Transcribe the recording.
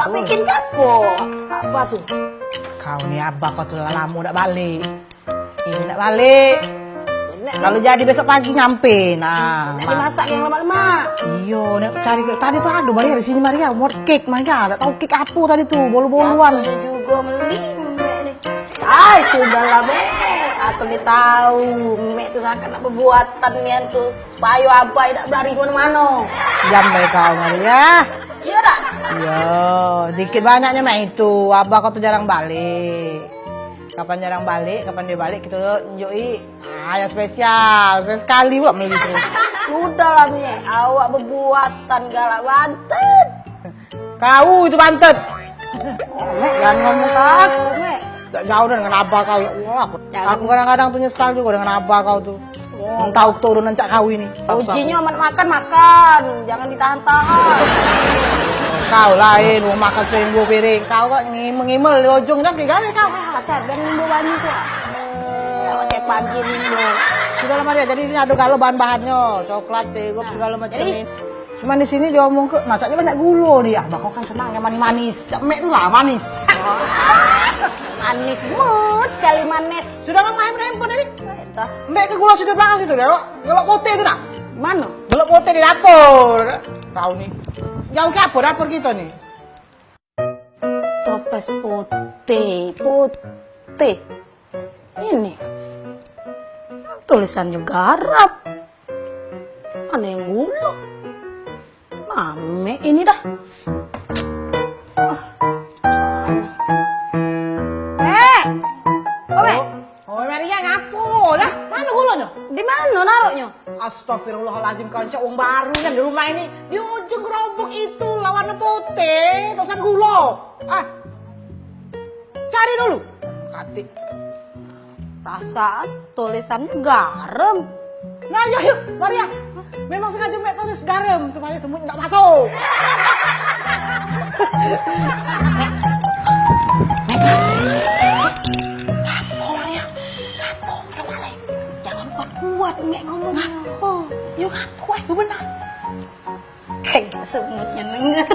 tak bikin kapo. Apa tuh? Kau nih abah kau tuh lama udah balik. Ini nak balik. Kalau jadi besok pagi nyampe. Nah, Nak dimasak yang lemak-lemak. iyo, nek cari tadi tuh ada Maria di sini Maria, mau cake Maria, ada tahu cake apa tadi tuh, bolu-boluan. Saya juga melimek nih. Ay, sudahlah Mek. Aku nih tahu Mek tuh akan apa buatan nian tuh. Payo apa tidak berlari kemana-mana. Jambai kau Maria. Iya dah. Iya, dikit banyaknya mah itu. Abah kau tuh jarang balik. Kapan jarang balik, kapan dia balik kita tunjuki. Yang spesial, sekali buat beli terus. Sudahlah Mek, awak berbuatan galak bantet. Kau itu bantet. Mek, Jangan ngomong tak. Mek. Tak jauh dengan abah kau ya Allah. Aku kadang-kadang tuh nyesal juga dengan abah kau tuh. Tahu turunan cak kau ini. Ujinya makan, jangan ditahan-tahan. Kau lain, mau makan seminggu piring. Kau kok ngimel-ngimel di ujung dah digawe kau. Kacar dan nimbo banyak tuh. Kayak pagi nimbo. Sudah lama dia. Jadi ini ada kalau bahan-bahannya, coklat, sirup segala macam ini. Cuman di sini dia ngomong ke masaknya banyak gula dia. Abah kau kan senang yang manis-manis. Cak mek tuh lah manis. Manis banget sekali manis. Sudah lama handphone ini. Entah. Mek ke gula sudah belakang situ dia. Gelok putih itu nak. Mana? Gelok putih di dapur. Tahu nih. Jauh ke apa dapur kita nih? Toples putih. Ini. Tulisannya garam. Mana yang gula? Mame ini dah. Oh, Maria ngapo dah? Mana gulanya? Di mana naruhnya? Astagfirullahaladzim, kau cak uang baru yang di rumah ini. Di ujung gerobak itu lawan putih, tulisan gula. Ah, cari dulu. Kati. Perasaan tulisannya garam. Nah, yuk, Maria. Memang sengaja Mek tulis garam supaya semuanya tidak masuk. Jangan kuat-kuat Mek ngomongnya. Oh, yuk, kuat, benar. Kayak semutnya denger.